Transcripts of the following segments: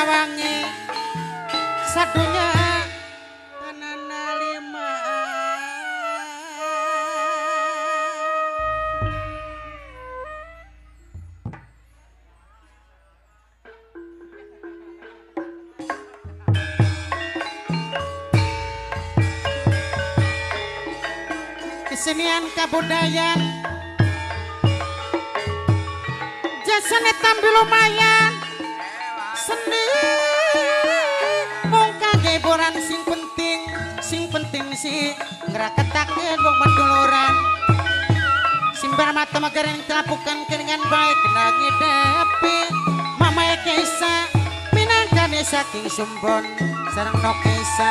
sawangi sadunya tanana lima kesenian kabudayaan jasane tampil lumayan seni mung kangge hiburan sing penting si ngraketakeun wong meduluran simbar mata magaring telapukan keringan baik kena ngidepi mamae Keisa minangkane saking Sumbon sareng no Keisa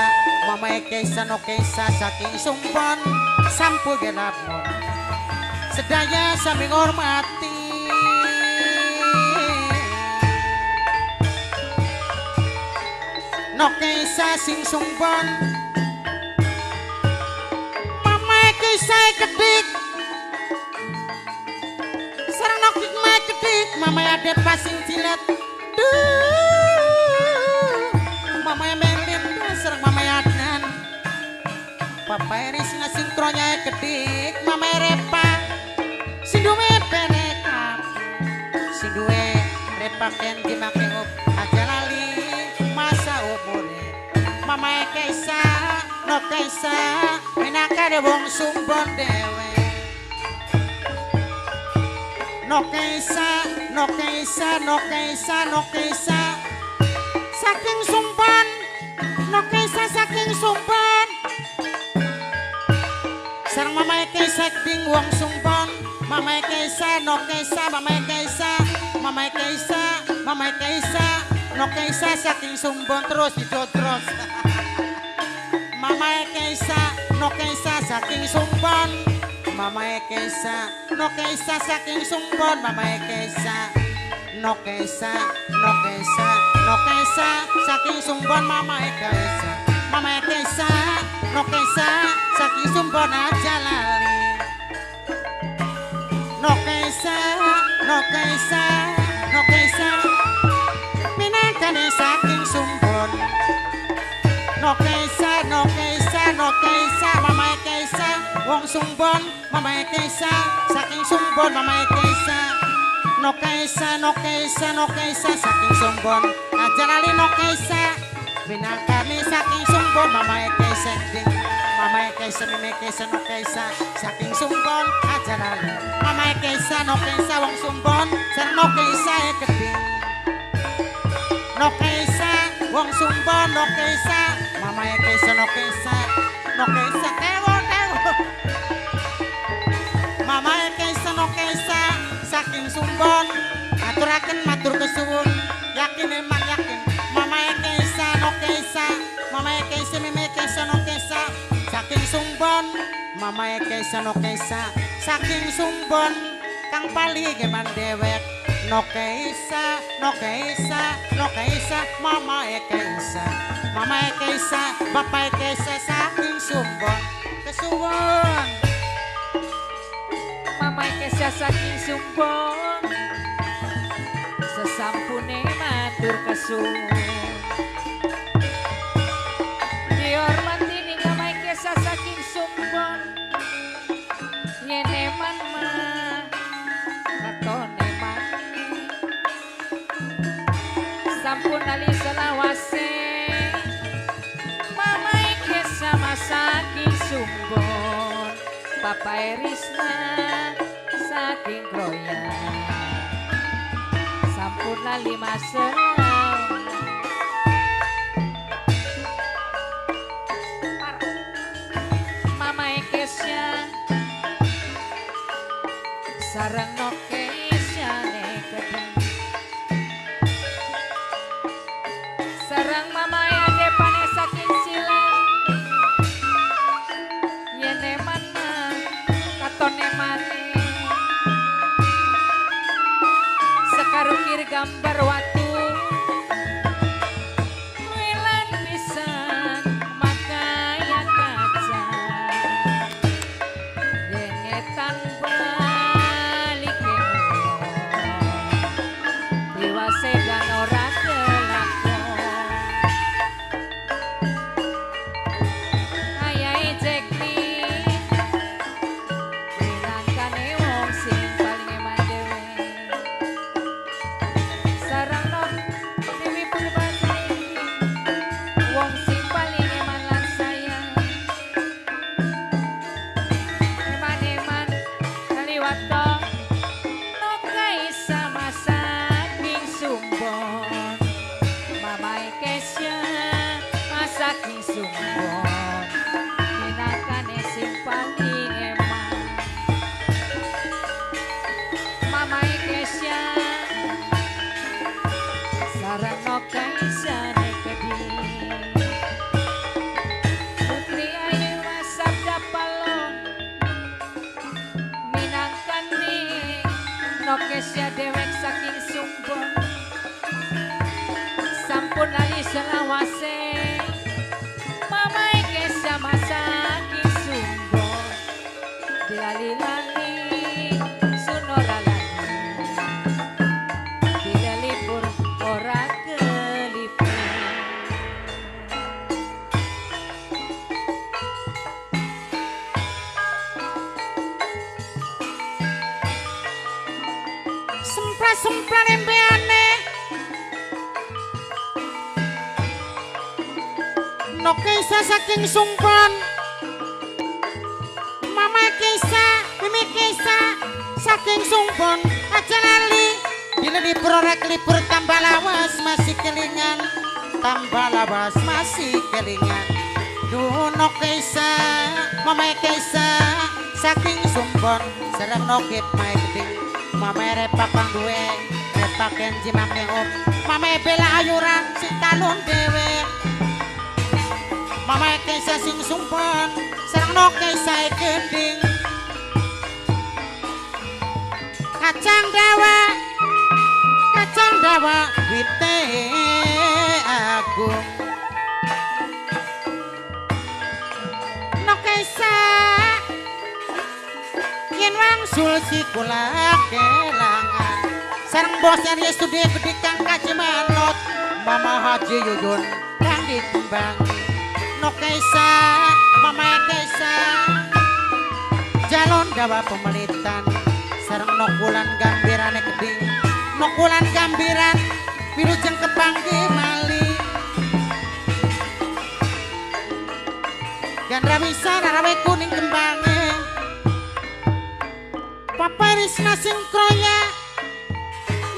mamae Keisa no Keisa saking Sumbon sampu gelapun sedaya sami ngormati no Keisa sing Sumbon mamae Keisa kedik sareng no Kikmae kedik mamae Adet pasing cilet mamae Melin sareng mamae Adnan Papa Eris ngasing kronya kedik mamae Repa sinduwe peneka sinduwe Repa ken dimake up aja lali masa umure mamae Keisa no Keisa minangka wong Sumbon dewe no Keisa no Keisa no Keisa no Keisa saking Sumbon no Keisa saking Sumbon sareng mamae Keisa ding wong Sumbon mamae Keisa no Keisa mamae Keisa mamae Keisa mamae Keisa no Keisa saking Sumbon terus didodros mamae Keisa no Keisa saking Sumbon mamae Keisa no Keisa saking Sumbon mamae Keisa no Keisa no Keisa no Keisa saking Sumbon mamae Keisa mamae Keisa no Keisa saking Sumbon aja lali no Keisa no Keisa no Keisa minangkane saking Sumbon no Keisa no Keisa no Keisa mamae Keisa wong Sumbon mamae Keisa saking Sumbon mamae Keisa no Keisa no Keisa no Keisa saking Sumbon aja lali no Keisa minangkane saking Sumbon mamae Keisa ding mamae Keisa mime Keisa no Keisa saking Sumbon aja lali mamae Keisa no Keisa wong Sumbon sareng no Keisa keding no Keisa wong Sumbon no Keisa mamae Keisa no Keisa no Keisa tewo mamae Keisa no Keisa saking Sumbon aturaken matur kesuwun yakin emang yakin mamae Keisa no Keisa mamae Keisa mime Keisa no Keisa saking Sumbon mamae Keisa no Keisa saking Sumbon kang pali geman dewek no Keisa no Keisa no Keisa mamae Keisa mamae Keisa bapae Keisa saking Sumbon kesuwun mamae Keisa saking Sumbon sesampune matur kesuwun dihormati ning mamae Keisa saking Sumbon yene mama katone mani sampun ali selawase mamae Keisa saking Sumbon Papa Erisna saking Kroyan sampun lali masa mamae Keisa sareng no Keisa nekedeng sareng mamae Ade pane saking Silang yene mana katone mane sekarukir gambar watu wilan pisan makaya kaca yengetan balik diwase dan ora kelakon tempeane nok Kaisa saking sumpon Mama Kaisa Mimi Kaisa saking sumpon aja lali bila diprorek libur tambah lawas masih kelingan tambah lawas masih kelingan duh nok Kaisa Mama Kaisa saking sumpon serang nokip mae geding Mama repakang duwe repaken jimake op Mama bela ayuran sing talun dewe Mama Kaisa sing sumpon serang nok Kaisa geding kacang dawa wite agung nok Kaisa yen wangsul si kula kelangan sareng bos yang studi gede kang kacimanot Mama Haji Yuyun kang dikembangi nok Kaisa Mama Kaisa jalon dawa pemelitan sareng nokulan gambirane geding nokulan gambiran wilujeng kebangge mali gandra bisa narawe kuning kembange paparisna sing kroya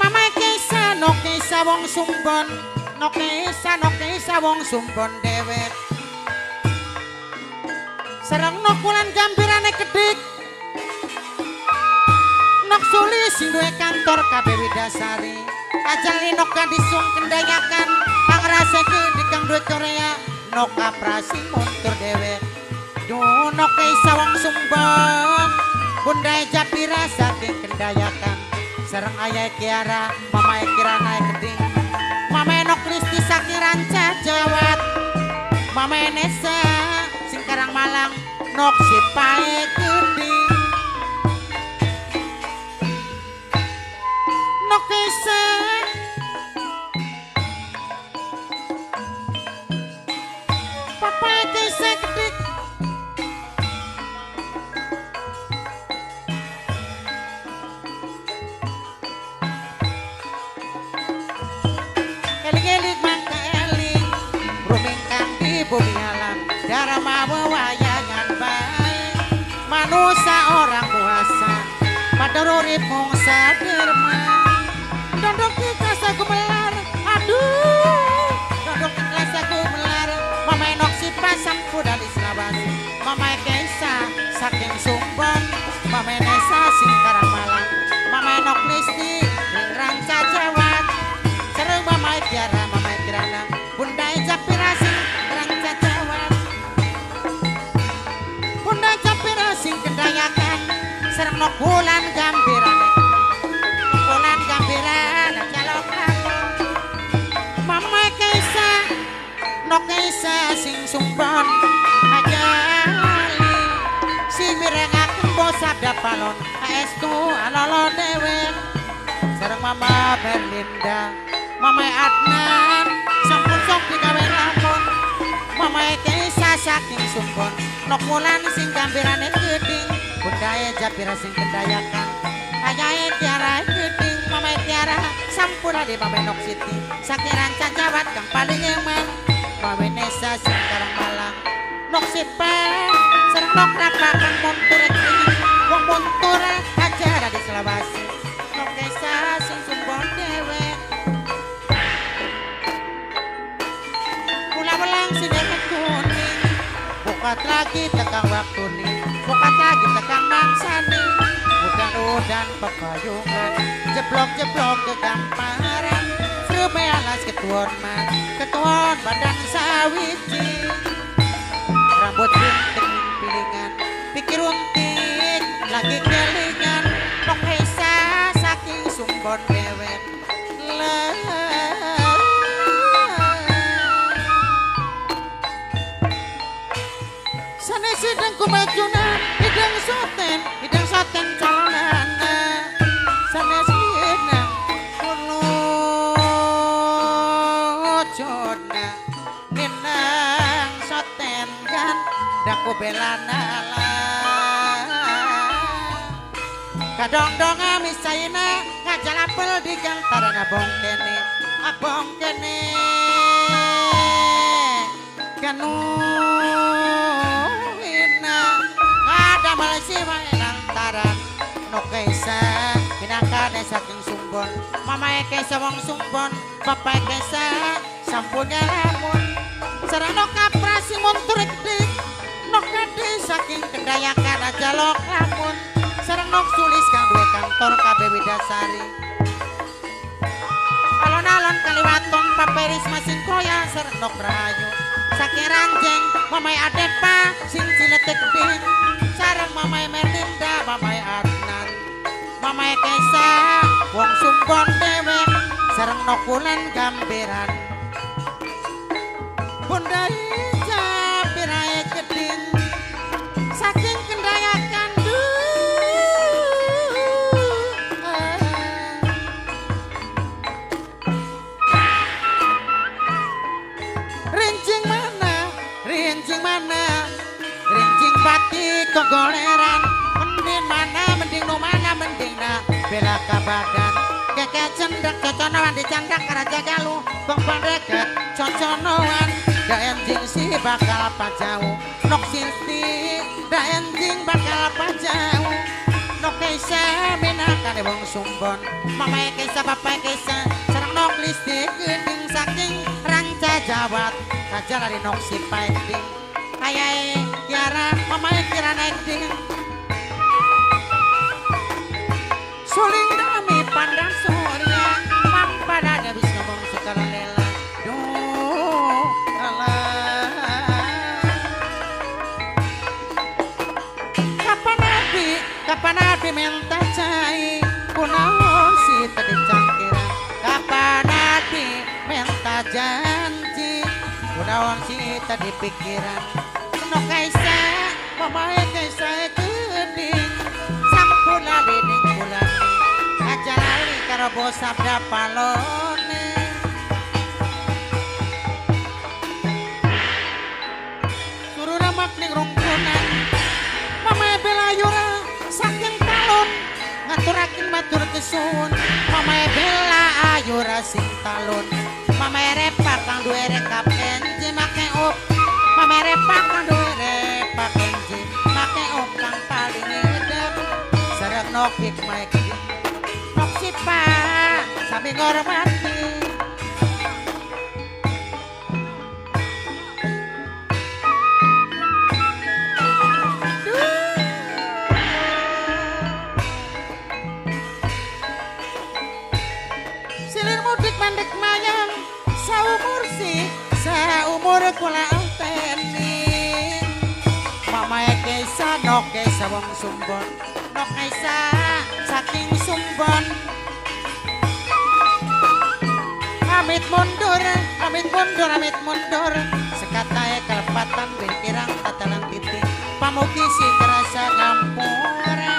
Mama Kaisa nok Kaisa wong sumbon nok Kaisa wong sumbon dewek sareng nokulan gambirane gedhik nok suli sing duwe kantor kabeh Widasari ajali nok disung kendayakan pangrasake dikang duwe Korea nok kaprasi muntur dewek duh nok Kaisa wong sumbon Bunda Japira saking kendayakan sareng Ayah Kiara Mama Kirana geding Mama Nok Kristi saking Ranca Jawat Mama Nesa sing Karang Malang nok sipae geding nok Kaisa Papa Kaisa geding eling-eling mangka eling ruming kang di bumi alam dharma wewayangan baik manusia orang kuasa padururip mung saderma dondok ikhlas aku melar aduh dondok ikhlas aku melar Mama Enok Sipa sampu dari Selawasi Mama Kaisa saking Sumbon Mama Nesa sing Karang Malang Mama Enok Listi ring Ranca Jawat sareng Mama Kiara Mama Kirana Bunda Japira sing Ranca Jawat Bunda Japira sing kendayakan sareng nokulan gambirane nokulan gambirane calok Mama Kaisa nok Kaisa sing Sumbon ajali si mirengaken bos sabda palon aestu alolo dewek sareng Mama Berlinda Mama Adnan sampun sok digawe lamun Mama Kaisa saking Sumbon nok mulan sing gambirane geding Bunda Japira sing kendayakan Ayah Tiara geding Mama Tiara sampun ade Mama Enok Siti saking Ranca Jawat kang paling eman Mama Nesa sing Karang Malang nok Sipa sareng nok rapakan montur wong montur aja dari Selawasi nok Kaisa sing Sumbon dewek pulang sinemet kuning bukat lagi tekang waktu nih bukat lagi tekang mangsani udan-udan pepayungan jeblok-jeblok kegamparan serba alas ketuan man ketuan badan sawiji rambut rinting pilingan pikir untik lagi kelingan nok Kaisa saking Sumbon dewek sanes sidang kumajunan hidang soten calonan sanes sidang kulujona ninang soten kan daku belanala kadong-dong misaina ngajalap apel di gantaran abong kene kanu ina ngada malasi lantaran no kaisa pinangkane saking sumbon mamae kaisa wong sumbon bapae kaisa sampun lamun sarana kaprasi montur gede no gede saking kendayakan aja lok lamun sareng nok sulis kang duwe kantor kabeh Widasari alon-alon kaliwaton paperis masing koya sareng nok rayu saking ranjeng mamae Adepa sing ciletek gede sareng mamae Merlinda mamae Adnan mamae Kaisa wong sumbon dhewe sareng nok Wulan gamberan Bunda Ica pirae geding saking kendayakan rincing pati kegoleran mending mana mending no mana mending na bela kabadan keke cendak coconoan dicandak karaja galuh bang pandeket coconoan da enjing si bakal pajau nok silti da enjing bakal pajau nok kaisa minakane wong sumbon mamae kaisa bapae kaisa sareng nok listik geding saking ranca jawat kaja lari nok si paending ayae Kiara mamae kira naik ding suling dami pandang surya mampada habis ngomong suka lela duh kapan nabi minta cai kunaon si tadi cangkira kapan nabi minta janji kunaon si tadi pikiran no kaisa mamae kaisa geding sampuna dening bulan aja lali karo bos sabda palone suruh ramak ning rungkunan mamae belayura saking talon ngaturakin matur kesuwun mamae bela ayura sing talon mamae repak kang duwe rekap enje make op mamae repak kang duwe repak enje make op kang paling edep sareng nok hikmah iki nok sipa sami ngormati silir mudik mandek mayang saumur kula anteni mamae Kaisa nok Kaisa wong sumbon nok Kaisa saking sumbon amit mundur sekatae kalepatan pikiran tatalan titik pamugi si kerasa ngampura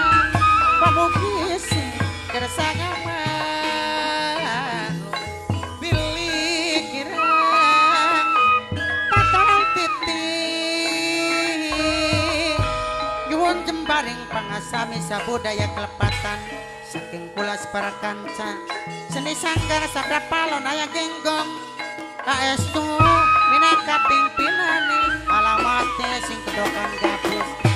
pamugi si kerasa ngampura jembaring pangasami sabudaya kelepatan saking kulas para kanca seni sanggar sabda palon aya genggong kaestu minangka pimpinane alamate sing kedokan gabus